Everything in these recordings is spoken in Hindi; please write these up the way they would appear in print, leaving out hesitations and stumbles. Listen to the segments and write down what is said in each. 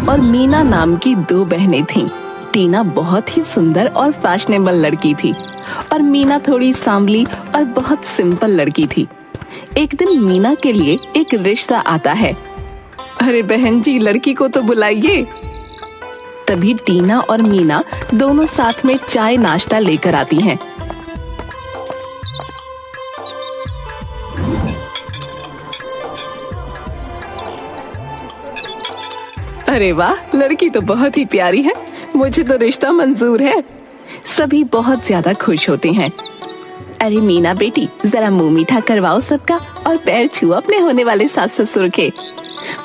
और मीना नाम की दो बहनें थीं। टीना बहुत ही सुंदर और फैशनेबल लड़की थी और मीना थोड़ी सांवली और बहुत सिंपल लड़की थी। एक दिन मीना के लिए एक रिश्ता आता है। अरे बहन जी, लड़की को तो बुलाइए। तभी टीना और मीना दोनों साथ में चाय नाश्ता लेकर आती हैं। अरे वाह, लड़की तो बहुत ही प्यारी है, मुझे तो रिश्ता मंजूर है। सभी बहुत ज्यादा खुश होते हैं। अरे मीना बेटी, जरा मुंह मीठा करवाओ सबका और पैर छुओ अपने होने वाले सास ससुर के।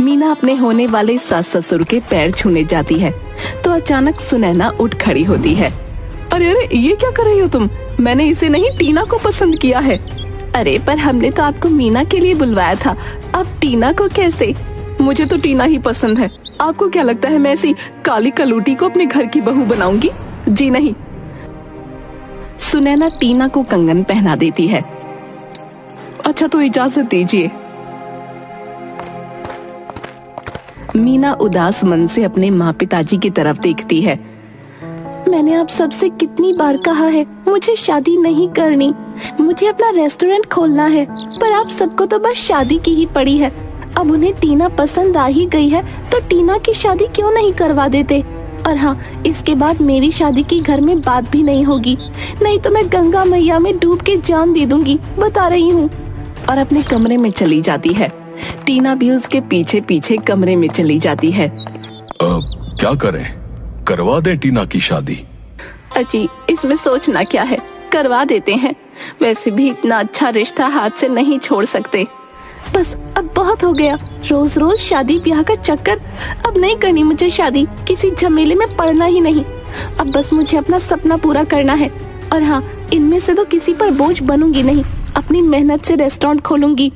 मीना अपने होने वाले सास ससुर के पैर छूने जाती है तो अचानक सुनैना उठ खड़ी होती है। अरे अरे, ये क्या कर रही हो तुम? मैंने इसे नहीं, टीना को पसंद किया है। अरे पर हमने तो आपको मीना के लिए बुलवाया था, अब टीना को कैसे? मुझे तो टीना ही पसंद है। आपको क्या लगता है मैं ऐसी काली कलूटी को अपने घर की बहू बनाऊंगी? जी नहीं। सुनैना टीना को कंगन पहना देती है। अच्छा तो इजाजत दीजिए। मीना उदास मन से अपने माँ पिताजी की तरफ देखती है। मैंने आप सबसे कितनी बार कहा है मुझे शादी नहीं करनी, मुझे अपना रेस्टोरेंट खोलना है, पर आप सबको तो बस शादी की ही पड़ी है। अब उन्हें टीना पसंद आ ही गई है तो टीना की शादी क्यों नहीं करवा देते? और हाँ, इसके बाद मेरी शादी की घर में बात भी नहीं होगी, नहीं तो मैं गंगा मैया में डूब के जान दे दूंगी, बता रही हूँ। और अपने कमरे में चली जाती है। टीना भी उसके पीछे पीछे कमरे में चली जाती है। क्या करें? करवा दें टीना की शादी? अजी, इसमें सोचना क्या है, करवा देते हैं। वैसे भी इतना अच्छा रिश्ता हाथ से नहीं छोड़ सकते। बस अब बहुत हो गया, रोज रोज शादी ब्याह का चक्कर। अब नहीं करनी मुझे शादी, किसी झमेले में पड़ना ही नहीं। अब बस मुझे अपना सपना पूरा करना है। और हाँ, इनमें से तो किसी पर बोझ बनूंगी नहीं, अपनी मेहनत से रेस्टोरेंट खोलूंगी।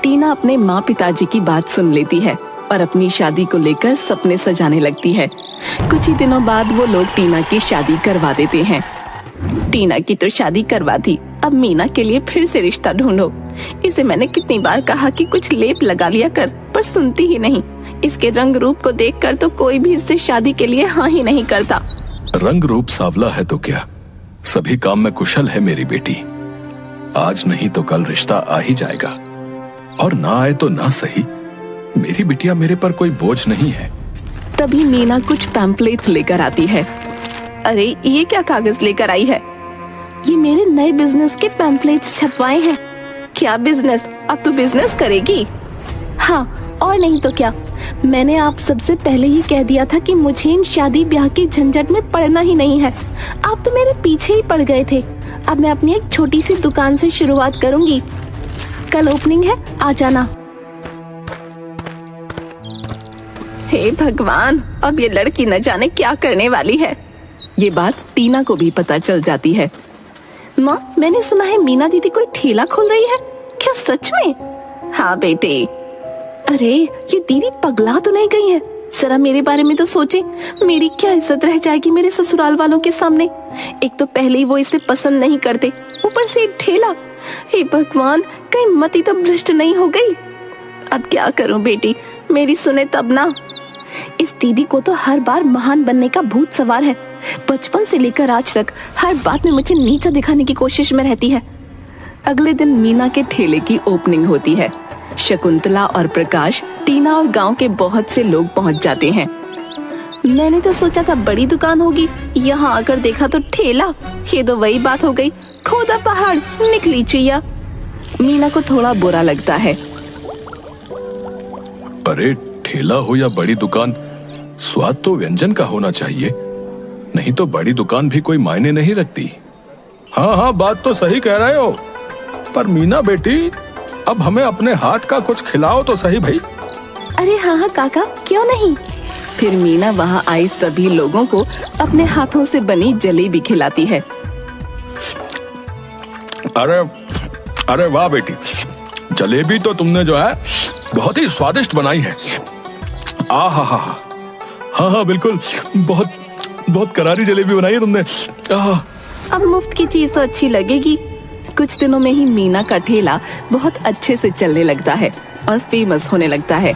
टीना अपने माँ पिताजी की बात सुन लेती है और अपनी शादी को लेकर सपने सजाने लगती है। कुछ ही दिनों बाद वो लोग टीना की शादी करवा देते हैं। टीना की तो शादी करवा दी, अब मीना के लिए फिर से रिश्ता ढूंढो। इसे मैंने कितनी बार कहा कि कुछ लेप लगा लिया कर, पर सुनती ही नहीं। इसके रंग रूप को देखकर तो कोई भी इससे शादी के लिए हाँ ही नहीं करता। रंग रूप सांवला है तो क्या, सभी काम में कुशल है मेरी बेटी। आज नहीं तो कल रिश्ता आ ही जाएगा, और ना आए तो ना सही, मेरी बिटिया मेरे पर कोई बोझ नहीं है। तभी मीना कुछ पैम्पलेट्स लेकर आती है। अरे ये क्या कागज लेकर आई है? ये मेरे नए बिजनेस के पैम्पलेट्स छपवाए हैं। क्या बिजनेस? अब तू बिजनेस करेगी? हाँ, और नहीं तो क्या। मैंने आप सबसे पहले ही कह दिया था कि मुझे इन शादी ब्याह की झंझट में पड़ना ही नहीं है। आप तो मेरे पीछे ही पड़ गए थे। अब मैं अपनी एक छोटी सी दुकान से शुरुआत करूंगी। कल ओपनिंग है, आ जाना। हे भगवान, अब ये लड़की न जाने क्या करने वाली है। ये बात टीना को भी पता चल जाती है। माँ, मैंने सुना है मीना दीदी कोई ठेला खोल रही है, क्या सच में? हाँ बेटे। अरे ये दीदी पगला तो नहीं गई है? जरा मेरे बारे में तो सोचे, मेरी क्या इज्जत रह जाएगी मेरे ससुराल वालों के सामने। एक तो पहले ही वो इसे पसंद नहीं करते, ऊपर से एक ठेला। हे भगवान, कहीं मती तो भ्रष्ट नहीं हो गई। अब क्या करूं बेटी, मेरी सुने तब ना। इस दीदी को तो हर बार महान बनने का भूत सवार है। बचपन से लेकर आज तक हर बात में मुझे नीचा दिखाने की कोशिश में रहती है। अगले दिन मीना के ठेले की ओपनिंग होती है। शकुंतला और प्रकाश, टीना और गांव के बहुत से लोग पहुंच जाते हैं। मैंने तो सोचा था बड़ी दुकान होगी, यहाँ आकर देखा तो ठेला। ये तो वही बात हो गई, खोदा पहाड़ निकली चुईया। मीना को थोड़ा बुरा लगता है। अरे ठेला हो या बड़ी दुकान, स्वाद तो व्यंजन का होना चाहिए, नहीं तो बड़ी दुकान भी कोई मायने नहीं रखती। हाँ हाँ, बात तो सही कह रहे हो, पर मीना बेटी, अब हमें अपने हाथ का कुछ खिलाओ तो सही भाई। अरे हाँ हाँ काका, क्यों नहीं। फिर मीना वहाँ आई सभी लोगों को अपने हाथों से बनी जलेबी खिलाती है। अरे अरे वाह बेटी, जलेबी तो तुमने जो है बहुत ही स्वादिष्ट बनाई है। आ हा हा, हाँ हाँ बिल्कुल, बहुत बहुत करारी जलेबी बनाई है तुमने। अब मुफ्त की चीज तो अच्छी लगेगी, कुछ दिनों में ही मीना का ठेला बहुत अच्छे से चलने लगता है और फेमस होने लगता है,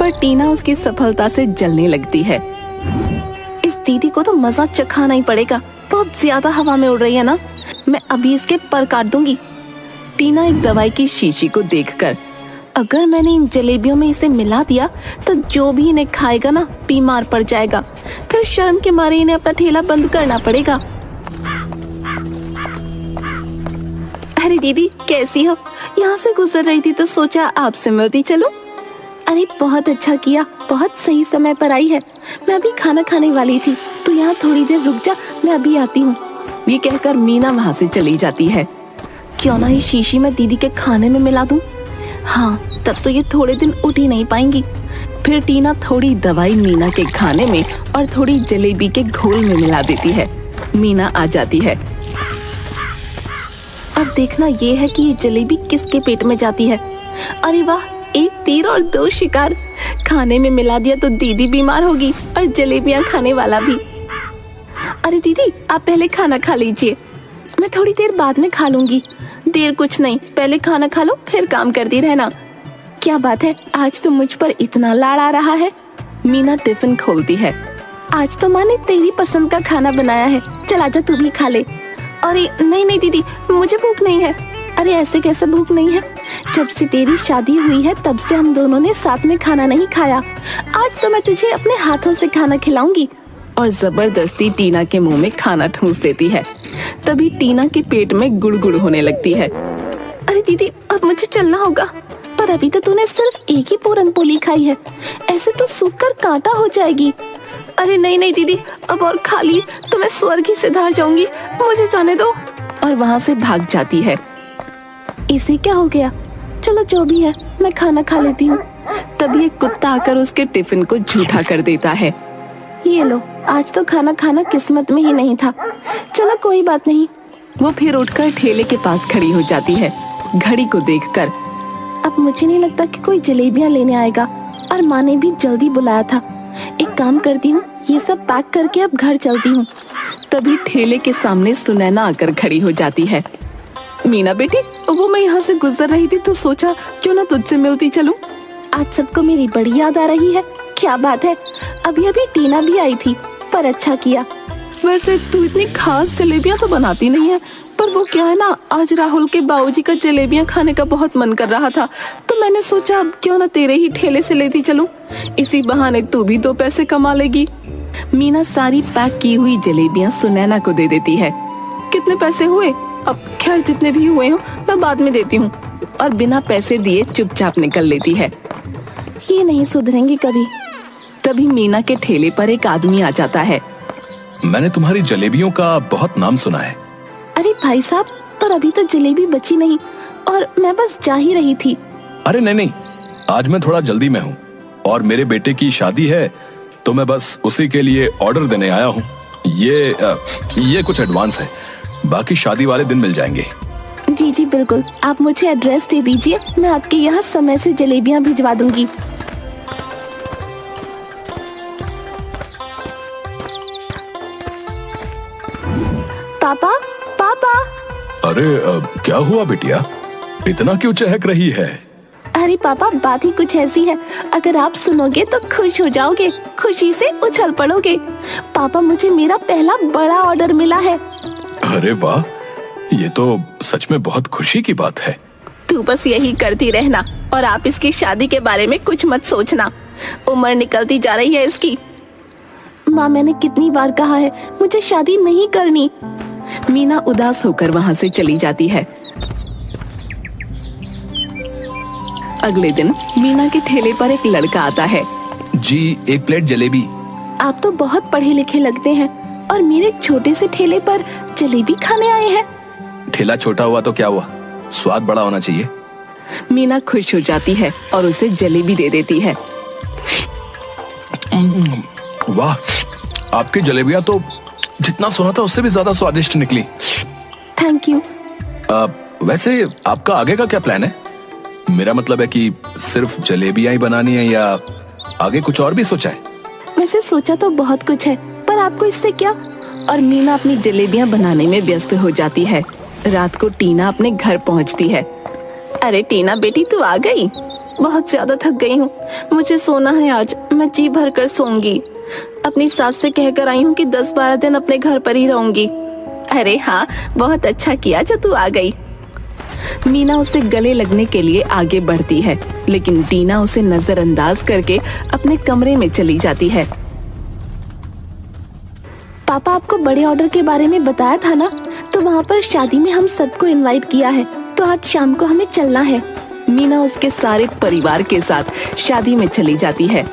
पर टीना उसकी सफलता से जलने लगती है। इस दीदी को तो मजा चखाना ही पड़ेगा, बहुत ज्यादा हवा में उड़ रही है ना, मैं अभी इसके पर काट दूंगी। टीना एक दवाई की शीशी को देखकर, अगर मैंने इन जलेबियों में इसे मिला दिया तो जो भी इन्हें खाएगा ना बीमार पड़ जाएगा, फिर शर्म के मारे इन्हें अपना ठेला बंद करना पड़ेगा। अरे दीदी कैसी हो? यहाँ से गुजर रही थी तो सोचा आपसे मिलती चलो। अरे बहुत अच्छा किया, बहुत सही समय पर आई है, मैं अभी खाना खाने वाली थी, तो यहाँ थोड़ी देर रुक जा, मैं अभी आती हूँ। ये कहकर मीना वहाँ से चली जाती है। क्यों ना ही शीशी में दीदी के खाने में मिला दूं? हाँ, तब तो ये थोड़े दिन उठ ही नहीं पाएंगी। फिर टीना थोड़ी दवाई मीना के खाने में और थोड़ी जलेबी के घोल में मिला देती है। मीना आ जाती है। अब देखना ये है कि ये जलेबी किसके पेट में जाती है। अरे वाह, एक तीर और दो शिकार, खाने में मिला दिया तो दीदी बीमार होगी और जलेबियां खाने वाला भी। अरे दीदी आप पहले खाना खा लीजिए, मैं थोड़ी देर बाद में खा लूंगी। देर कुछ नहीं, पहले खाना खा लो फिर काम करती रहना। क्या बात है, आज तो मुझ पर इतना लाड़ आ रहा है। मीना टिफिन खोलती है। आज तो माँ ने तेरी पसंद का खाना बनाया है, चल आजा तू भी खा ले। अरे नहीं नहीं दीदी, मुझे भूख नहीं है। अरे ऐसे कैसे भूख नहीं है? जब से तेरी शादी हुई है तब से हम दोनों ने साथ में खाना नहीं खाया। आज तो मैं तुझे अपने हाथों से खाना खिलाऊंगी। और जबरदस्ती टीना के मुंह में खाना ठूंस देती है। तभी टीना के पेट में गुड़गुड़ होने लगती है। अरे दीदी अब मुझे चलना होगा, पर अभी तो तूने सिर्फ एक ही पूरन पोली खाई है, ऐसे तो सूखकर कांटा हो जाएगी। अरे नहीं नहीं दीदी, अब और खा ली तो मैं स्वर्ग ही सिधार जाऊंगी, मुझे जाने दो। और वहाँ से भाग जाती है। इसे क्या हो गया? चलो जो भी है, मैं खाना खा लेती हूँ। तभी एक कुत्ता आकर उसके टिफिन को झूठा कर देता है। ये लो, आज तो खाना खाना किस्मत में ही नहीं था। चलो कोई बात नहीं। वो फिर उठकर ठेले के पास खड़ी हो जाती है, घड़ी को देखकर। अब मुझे नहीं लगता कि कोई जलेबियां लेने आएगा, और माँ ने भी जल्दी बुलाया था। एक काम करती हूँ, ये सब पैक करके अब घर चलती हूँ। तभी ठेले के सामने सुनैना आकर खड़ी हो जाती है। मीना बेटी, वो मैं यहाँ से गुजर रही थी तो सोचा क्यों ना तुझसे मिलती चलूं। आज सबको मेरी बड़ी याद आ रही है। क्या बात है, अभी अभी टीना भी आई थी, पर अच्छा किया। वैसे तू इतनी खास जलेबियां तो बनाती नहीं है, पर वो क्या है ना, आज राहुल के बाबूजी का जलेबियां खाने का बहुत मन कर रहा था, तो मैंने सोचा अब क्यों ना तेरे ही ठेले से लेती चलूं। इसी बहाने तू भी 2 पैसे कमा लेगी। मीना सारी पैक की हुई जलेबियां सुनैना को दे देती है। कितने पैसे हुए? अब खैर जितने भी हुए हो मैं बाद में देती हूँ। और बिना पैसे दिए चुपचाप निकल लेती है। ये नहीं सुधरेंगी कभी। तभी मीना के ठेले पर एक आदमी आ जाता है। मैंने तुम्हारी जलेबियों का बहुत नाम सुना है। अरे भाई साहब, पर अभी तो जलेबी बची नहीं और मैं बस जा ही रही थी। अरे नहीं नहीं, आज मैं थोड़ा जल्दी में हूँ और मेरे बेटे की शादी है, तो मैं बस उसी के लिए ऑर्डर देने आया हूँ। ये कुछ एडवांस है, बाकी शादी वाले दिन मिल जाएंगे। जी जी बिल्कुल, आप मुझे एड्रेस दे दीजिए, मैं आपके यहाँ समय से जलेबियाँ भिजवा दूंगी। पापा पापा। अरे क्या हुआ बिटिया, इतना क्यों चहक रही है? अरे पापा, बात ही कुछ ऐसी है, अगर आप सुनोगे तो खुश हो जाओगे, खुशी से उछल पड़ोगे। पापा, मुझे मेरा पहला बड़ा ऑर्डर मिला है। अरे वाह, ये तो सच में बहुत खुशी की बात है। तू बस यही करती रहना और आप इसकी शादी के बारे में कुछ मत सोचना, उम्र निकलती जा रही है इसकी। माँ, मैंने कितनी बार कहा है मुझे शादी नहीं करनी। मीना उदास होकर वहाँ से चली जाती है। अगले दिन मीना के ठेले पर एक लड़का आता है। जी, 1 प्लेट जलेबी। आप तो बहुत पढ़े लिखे लगते हैं और मेरे छोटे से ठेले पर जलेबी खाने आए हैं। ठेला छोटा हुआ तो क्या हुआ, स्वाद बड़ा होना चाहिए। मीना खुश हो जाती है और उसे जलेबी दे देती है। वाह, आपकी जलेबियां तो जितना सुना था उससे भी ज्यादा स्वादिष्ट निकली। Thank you. वैसे आपका आगे का क्या प्लान है? मेरा मतलब है कि सिर्फ जलेबियां ही बनानी है या आगे कुछ और भी सोचा है? वैसे सोचा तो बहुत कुछ है, पर आपको इससे क्या? और मीना अपनी जलेबियां बनाने में व्यस्त हो जाती है। रात को टीना अपने घर पहुंचती है। अरे टीना बेटी, तू आ गई? बहुत ज्यादा थक गई हूँ, मुझे सोना है आज, मैं जी भर कर सोऊंगी। अपनी सास से कहकर आई हूँ कि 10-12 दिन अपने घर पर ही रहूंगी। अरे हाँ, बहुत अच्छा किया जो तू आ गई। मीना उसे गले लगने के लिए आगे बढ़ती है, लेकिन टीना उसे नजरअंदाज करके अपने कमरे में चली जाती है। पापा आपको बड़े ऑर्डर के बारे में बताया था ना, तो वहाँ पर शादी में हम सबको इनवाइट किया है, तो आज शाम को हमें चलना है। मीना उसके सारे परिवार के साथ शादी में चली जाती है।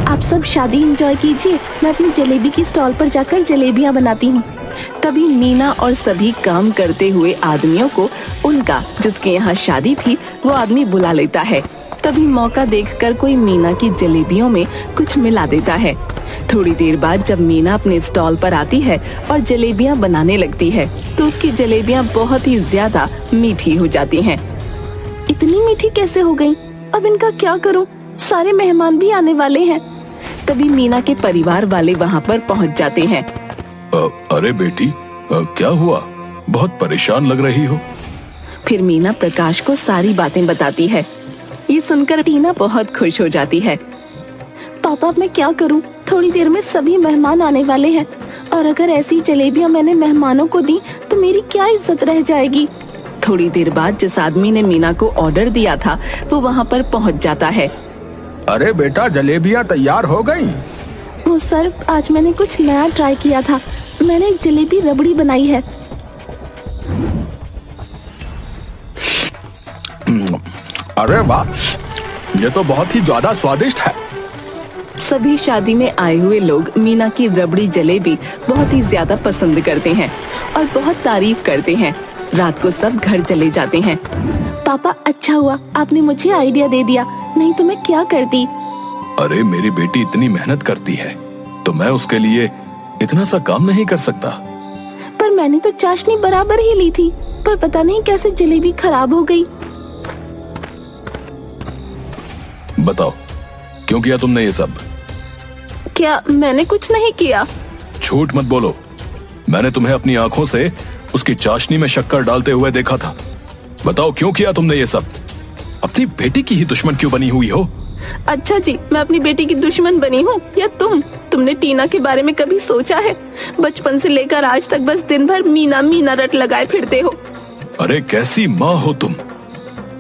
आप सब शादी एंजॉय कीजिए, मैं अपनी जलेबी की स्टॉल पर जाकर जलेबियाँ बनाती हूँ। तभी मीना और सभी काम करते हुए आदमियों को उनका जिसके यहाँ शादी थी वो आदमी बुला लेता है। तभी मौका देखकर कोई मीना की जलेबियों में कुछ मिला देता है। थोड़ी देर बाद जब मीना अपने स्टॉल पर आती है और जलेबियां बनाने लगती है तो उसकी जलेबियां बहुत ही ज्यादा मीठी हो जाती हैं। इतनी मीठी कैसे हो गई? अब इनका क्या करूं? सारे मेहमान भी आने वाले हैं। तभी मीना के परिवार वाले वहां पर पहुंच जाते हैं। अरे बेटी, क्या हुआ? बहुत परेशान लग रही हो। फिर मीना प्रकाश को सारी बातें बताती है। ये सुनकर टीना बहुत खुश हो जाती है। पापा अब मैं क्या करूं? थोड़ी देर में सभी मेहमान आने वाले हैं और अगर ऐसी जलेबियां मैंने मेहमानों को दी तो मेरी क्या इज्जत रह जाएगी। थोड़ी देर बाद जिस आदमी ने मीना को ऑर्डर दिया था वो वहाँ पर पहुँच जाता है। अरे बेटा, जलेबियां तैयार हो गई? वो सर, आज मैंने कुछ नया ट्राई किया था, मैंने एक जलेबी रबड़ी बनाई है। अरे वाह, ये तो बहुत ही ज्यादा स्वादिष्ट है। सभी शादी में आए हुए लोग मीना की रबड़ी जलेबी बहुत ही ज्यादा पसंद करते हैं और बहुत तारीफ करते हैं। रात को सब घर चले जाते हैं। पापा, अच्छा हुआ आपने मुझे आइडिया दे दिया, नहीं तो मैं क्या करती। अरे मेरी बेटी इतनी मेहनत करती है तो मैं उसके लिए इतना सा काम नहीं कर सकता। पर मैंने तो चाशनी बराबर ही ली थी, पर पता नहीं कैसे जलेबी खराब हो गई। बताओ, क्यों किया तुमने ये सब? क्या मैंने कुछ नहीं किया? झूठ मत बोलो, मैंने तुम्हें अपनी आंखों से उसकी चाशनी में शक्कर डालते हुए देखा था। बताओ, क्यों किया तुमने ये सब? अपनी बेटी की ही दुश्मन क्यों बनी हुई हो? अच्छा जी, मैं अपनी बेटी की दुश्मन बनी हूँ या तुमने टीना के बारे में कभी सोचा है? बचपन से लेकर आज तक बस दिन भर मीना मीना रट लगाए फिरते हो। अरे कैसी माँ हो तुम?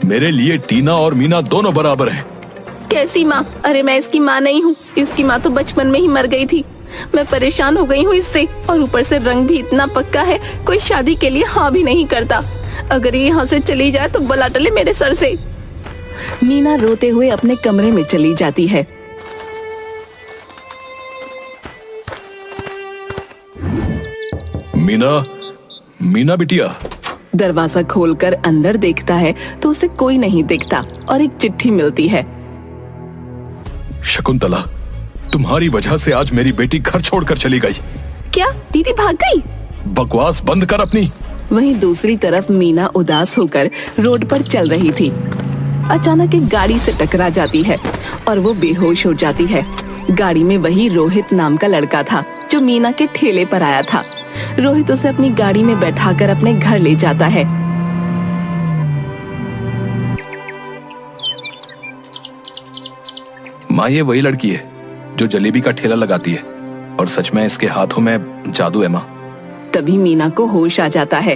मेरे लिए टीना और मीना दोनों बराबर हैं। कैसी माँ? अरे मैं इसकी माँ नहीं हूँ, इसकी माँ तो बचपन में ही मर गई थी। मैं परेशान हो गई हूँ इससे, और ऊपर से रंग भी इतना पक्का है, कोई शादी के लिए हाँ भी नहीं करता। अगर ये यहाँ से चली जाए तो बला टले मेरे सर से। मीना रोते हुए अपने कमरे में चली जाती है। मीना बिटिया। दरवाजा खोलकर अंदर देखता है तो उसे कोई नहीं दिखता और एक चिट्ठी मिलती है। शकुंतला, तुम्हारी वजह से आज मेरी बेटी घर छोड़कर चली गई। क्या दीदी भाग गई? बकवास बंद कर अपनी। वहीं दूसरी तरफ मीना उदास होकर रोड पर चल रही थी। अचानक एक गाड़ी से टकरा जाती है और वो बेहोश हो जाती है। गाड़ी में वही रोहित नाम का लड़का था जो मीना के ठेले पर आया था। रोहित उसे अपनी गाड़ी में बैठाकर अपने घर ले जाता है। माँ, ये वही लड़की है जो जलेबी का ठेला लगाती है, और सच में इसके हाथों में जादू है माँ। तभी मीना को होश आ जाता है।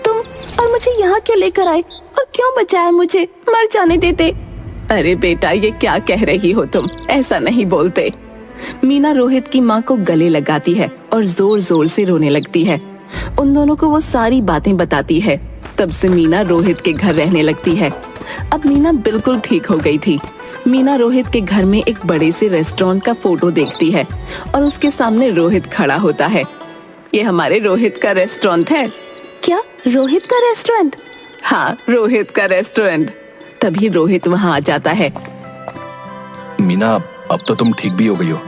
तुम और मुझे यहाँ क्यों लेकर आए और क्यों बचाया मुझे? मर जाने देते। अरे बेटा, ये क्या कह रही हो तुम? ऐसा नहीं बोलते। मीना रोहित की माँ को गले लगाती है और जोर जोर से रोने लगती है। उन दोनों को वो सारी बातें बताती है। तब से मीना रोहित के घर रहने लगती है। अब मीना बिल्कुल ठीक हो गई थी। मीना रोहित के घर में एक बड़े से रेस्टोरेंट का फोटो देखती है और उसके सामने रोहित खड़ा होता है। ये हमारे रोहित का रेस्टोरेंट है। क्या रोहित का रेस्टोरेंट? हाँ, रोहित का रेस्टोरेंट। तभी रोहित वहाँ आ जाता है। मीना, अब तो तुम ठीक भी हो गई हो,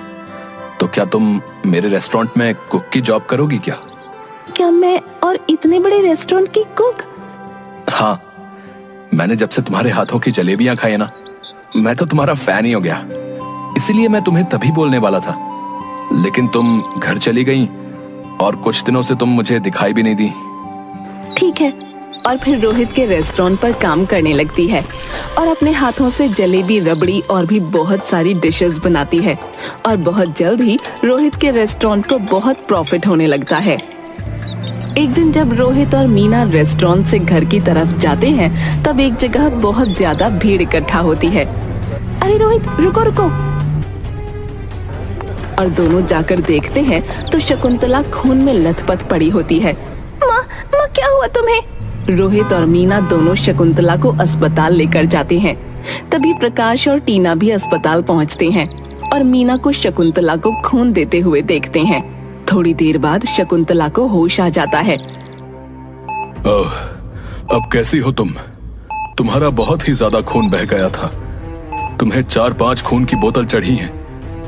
तो क्या तुम मेरे रेस्टोरेंट में कुक की जॉब करोगी क्या? क्या मैं और इतने बड़े रेस्टोरेंट की कुक? हाँ, मैंने जब से तुम्हारे हाथों की जलेबियां खाई ना, मैं तो तुम्हारा फैन ही हो गया। इसीलिए मैं तुम्हें तभी बोलने वाला था, लेकिन तुम घर चली गई और कुछ दिनों से तुम मुझे दिखाई भी नहीं दी। ठीक है। और फिर रोहित के रेस्टोरेंट पर काम करने लगती है और अपने हाथों से जलेबी, रबड़ी और भी बहुत सारी डिशेस बनाती है। और बहुत जल्द ही रोहित के रेस्टोरेंट को बहुत प्रॉफिट होने लगता है। एक दिन जब रोहित और मीना रेस्टोरेंट से घर की तरफ जाते हैं, तब एक जगह बहुत ज्यादा भीड़ इकट्ठा होती है। अरे रोहित, रुको रुको। और दोनों जाकर देखते हैं तो शकुंतला खून में लथपथ पड़ी होती है। माँ, माँ क्या हुआ तुम्हें? रोहित और मीना दोनों शकुंतला को अस्पताल लेकर जाते हैं। तभी प्रकाश और टीना भी अस्पताल पहुंचते हैं और मीना को शकुंतला को खून देते हुए देखते हैं। थोड़ी देर बाद शकुंतला को होश आ जाता है। अब कैसी हो तुम? तुम्हारा बहुत ही ज्यादा खून बह गया था। तुम्हें 4-5 खून की बोतल चढ़ी है।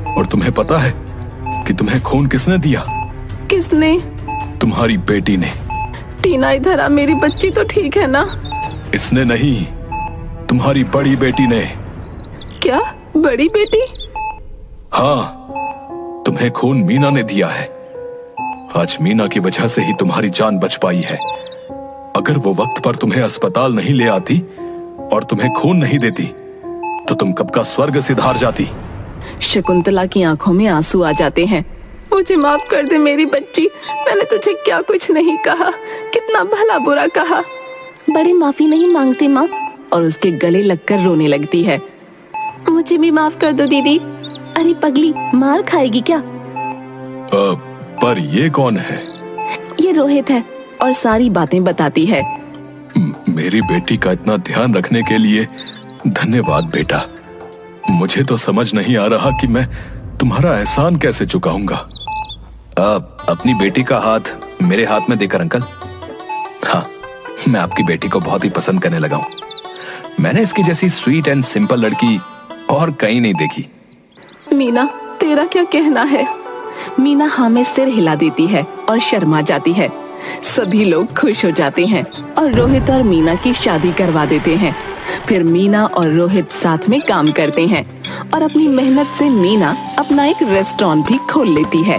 और तुम्हें पता है कि तुम्हें खून किसने दिया? किसने? तुम्हारी बेटी ने। टीना, इधर आ, मेरी बच्ची तो ठीक है ना? इसने नहीं, तुम्हारी बड़ी बेटी ने। क्या? बड़ी बेटी? हाँ, तुम्हें खून मीना ने दिया है। आज मीना की वजह से ही तुम्हारी जान बच पाई है। अगर वो वक्त पर तुम्हें अस्पताल नहीं ले आती और तुम्हें खून नहीं देती तो तुम कब का स्वर्ग सिधार जाती। शकुंतला की आंखों में आंसू आ जाते हैं। मुझे माफ कर दे मेरी बच्ची, मैंने तुझे क्या कुछ नहीं कहा, कितना भला बुरा कहा। बड़े माफी नहीं मांगते माँ। और उसके गले लगकर रोने लगती है। मुझे भी माफ कर दो दीदी। अरे पगली, मार खाएगी क्या? पर ये कौन है? ये रोहित है और सारी बातें बताती है। मेरी बेटी का इतना ध्यान रखने के लिए धन्यवाद बेटा। मुझे तो समझ नहीं आ रहा कि मैं तुम्हारा एहसान कैसे चुकाऊंगा। अपनी बेटी का हाथ मेरे हाथ में देकर अंकल। हाँ, मैं आपकी बेटी को बहुत ही पसंद करने लगा हूँ। मैंने इसकी जैसी स्वीट एंड सिंपल लड़की और कहीं नहीं देखी। मीना, तेरा क्या कहना है? मीना हाँ में सिर हिला देती है और शर्मा जाती है। सभी लोग खुश हो जाते हैं और रोहित और मीना की शादी करवा देते हैं। फिर मीना और रोहित साथ में काम करते हैं और अपनी मेहनत से मीना अपना एक रेस्टोरेंट भी खोल लेती है।